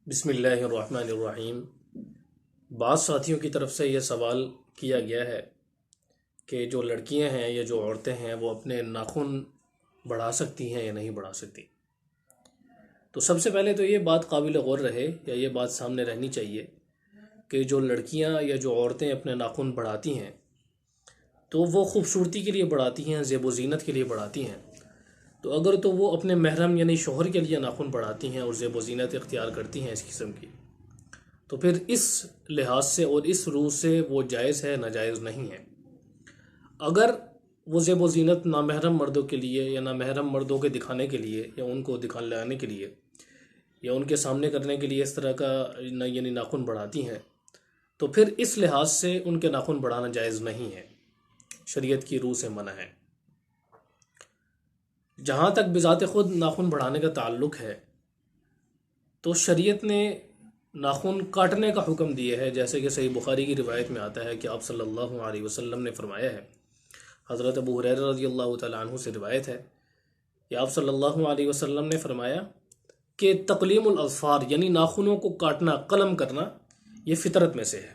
بسم اللہ الرحمن الرحیم۔ بعض ساتھیوں کی طرف سے یہ سوال کیا گیا ہے کہ جو لڑکیاں ہیں یا جو عورتیں ہیں وہ اپنے ناخن بڑھا سکتی ہیں یا نہیں بڑھا سکتی۔ تو سب سے پہلے تو یہ بات قابل غور رہے یا یہ بات سامنے رہنی چاہیے کہ جو لڑکیاں یا جو عورتیں اپنے ناخن بڑھاتی ہیں تو وہ خوبصورتی کے لیے بڑھاتی ہیں، زیب و زینت کے لیے بڑھاتی ہیں۔ تو اگر تو وہ اپنے محرم یعنی شوہر کے لیے ناخن بڑھاتی ہیں اور زیب و زینت اختیار کرتی ہیں اس قسم کی، تو پھر اس لحاظ سے اور اس روح سے وہ جائز ہے، ناجائز نہیں ہے۔ اگر وہ زیب و زینت نامحرم مردوں کے لیے یا نامحرم مردوں کے دکھانے کے لیے یا ان کو دکھانے کے لیے یا ان کے سامنے کرنے کے لیے اس طرح کا یعنی ناخن بڑھاتی ہیں، تو پھر اس لحاظ سے ان کے ناخن بڑھانا جائز نہیں ہے، شریعت کی روح سے منع ہے۔ جہاں تک بذات خود ناخن بڑھانے کا تعلق ہے تو شریعت نے ناخن کاٹنے کا حکم دیا ہے، جیسے کہ صحیح بخاری کی روایت میں آتا ہے کہ آپ صلی اللہ علیہ وسلم نے فرمایا ہے، حضرت ابو ہریرہ رضی اللہ تعالیٰ عنہ سے روایت ہے کہ آپ صلی اللہ علیہ وسلم نے فرمایا کہ تقلیم الاظفار یعنی ناخنوں کو کاٹنا، قلم کرنا، یہ فطرت میں سے ہے۔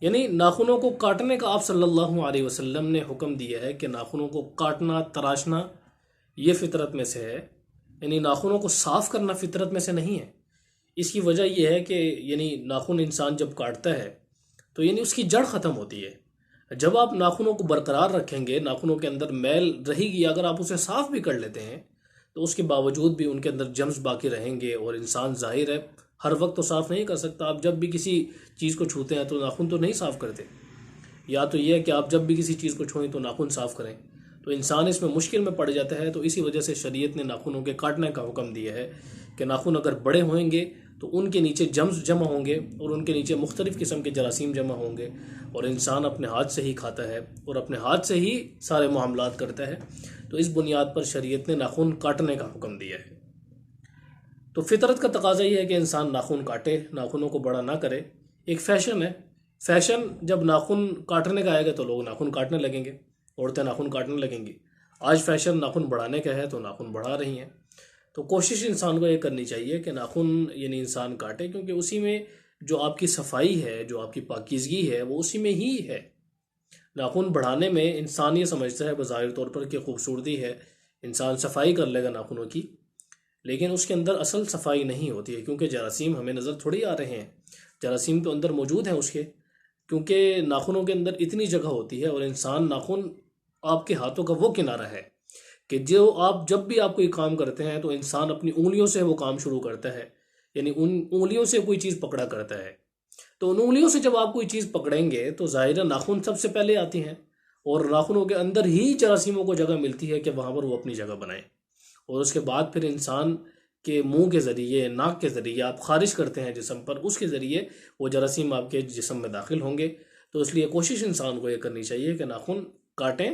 یعنی ناخنوں کو کاٹنے کا آپ صلی اللہ علیہ وسلم نے حکم دیا ہے کہ ناخنوں کو کاٹنا، تراشنا یہ فطرت میں سے ہے، یعنی ناخنوں کو صاف کرنا فطرت میں سے نہیں ہے۔ اس کی وجہ یہ ہے کہ یعنی ناخن انسان جب کاٹتا ہے تو یعنی اس کی جڑ ختم ہوتی ہے۔ جب آپ ناخنوں کو برقرار رکھیں گے، ناخنوں کے اندر میل رہے گی، اگر آپ اسے صاف بھی کر لیتے ہیں تو اس کے باوجود بھی ان کے اندر جرمز باقی رہیں گے، اور انسان ظاہر ہے ہر وقت تو صاف نہیں کر سکتا۔ آپ جب بھی کسی چیز کو چھوتے ہیں تو ناخن تو نہیں صاف کرتے، یا تو یہ ہے کہ آپ جب بھی کسی چیز کو چھوئیں تو ناخن صاف کریں، تو انسان اس میں مشکل میں پڑ جاتا ہے۔ تو اسی وجہ سے شریعت نے ناخنوں کے کاٹنے کا حکم دیا ہے کہ ناخن اگر بڑے ہوئیں گے تو ان کے نیچے جمز جمع ہوں گے اور ان کے نیچے مختلف قسم کے جراثیم جمع ہوں گے، اور انسان اپنے ہاتھ سے ہی کھاتا ہے اور اپنے ہاتھ سے ہی سارے معاملات کرتا ہے۔ تو اس بنیاد پر شریعت نے ناخن کاٹنے کا حکم دیا ہے۔ تو فطرت کا تقاضا یہ ہے کہ انسان ناخن کاٹے، ناخنوں کو بڑا نہ کرے۔ ایک فیشن ہے، فیشن جب ناخن کاٹنے کا آئے گا تو لوگ ناخن کاٹنے لگیں گے، عورتیں ناخن کاٹنے لگیں گی۔ آج فیشن ناخن بڑھانے کا ہے تو ناخن بڑھا رہی ہیں۔ تو کوشش انسان کو یہ کرنی چاہیے کہ ناخن یعنی انسان کاٹے، کیونکہ اسی میں جو آپ کی صفائی ہے، جو آپ کی پاکیزگی ہے، وہ اسی میں ہی ہے۔ ناخن بڑھانے میں انسان یہ سمجھتا ہے بظاہر طور پر کہ خوبصورتی ہے، انسان صفائی کر لے گا ناخنوں کی، لیکن اس کے اندر اصل صفائی نہیں ہوتی ہے، کیونکہ جراثیم ہمیں نظر تھوڑی آ رہے ہیں، جراثیم تو اندر موجود ہیں اس کے، کیونکہ ناخنوں کے اندر اتنی جگہ ہوتی ہے، اور انسان ناخن آپ کے ہاتھوں کا وہ کنارہ ہے کہ جو آپ جب بھی آپ کوئی کام کرتے ہیں تو انسان اپنی انگلیوں سے وہ کام شروع کرتا ہے، یعنی ان انگلیوں سے کوئی چیز پکڑا کرتا ہے۔ تو ان انگلیوں سے جب آپ کوئی چیز پکڑیں گے تو ظاہر ناخن سب سے پہلے آتی ہیں، اور ناخنوں کے اندر ہی جراثیموں کو جگہ ملتی ہے کہ وہاں پر وہ اپنی جگہ بنائیں، اور اس کے بعد پھر انسان کے منہ کے ذریعے، ناک کے ذریعے آپ خارج کرتے ہیں جسم پر، اس کے ذریعے وہ جراثیم آپ کے جسم میں داخل ہوں گے۔ تو اس لیے کوشش انسان کو یہ کرنی چاہیے کہ ناخن کاٹیں،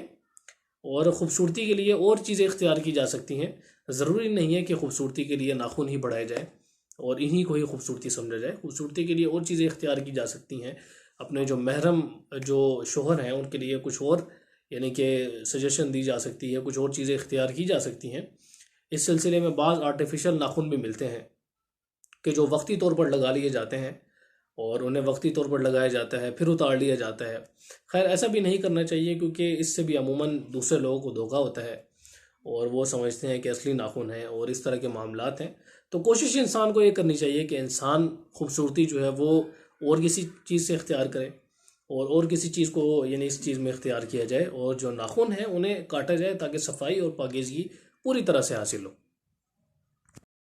اور خوبصورتی کے لیے اور چیزیں اختیار کی جا سکتی ہیں۔ ضروری نہیں ہے کہ خوبصورتی کے لیے ناخن ہی بڑھائے جائے اور انہی کو ہی خوبصورتی سمجھا جائے۔ خوبصورتی کے لیے اور چیزیں اختیار کی جا سکتی ہیں۔ اپنے جو محرم جو شوہر ہیں ان کے لیے کچھ اور یعنی کہ سجیشن دی جا سکتی ہے، کچھ اور چیزیں اختیار کی جا سکتی ہیں۔ اس سلسلے میں بعض آرٹیفیشل ناخن بھی ملتے ہیں کہ جو وقتی طور پر لگا لیے جاتے ہیں، اور انہیں وقتی طور پر لگایا جاتا ہے پھر اتار لیا جاتا ہے۔ خیر ایسا بھی نہیں کرنا چاہیے، کیونکہ اس سے بھی عموماً دوسرے لوگوں کو دھوکہ ہوتا ہے، اور وہ سمجھتے ہیں کہ اصلی ناخن ہیں اور اس طرح کے معاملات ہیں۔ تو کوشش انسان کو یہ کرنی چاہیے کہ انسان خوبصورتی جو ہے وہ اور کسی چیز سے اختیار کرے، اور کسی چیز کو یعنی اس چیز میں اختیار کیا جائے، اور جو ناخن ہیں انہیں کاٹا جائے تاکہ صفائی اور پاکیزگی پوری طرح سے حاصل ہو۔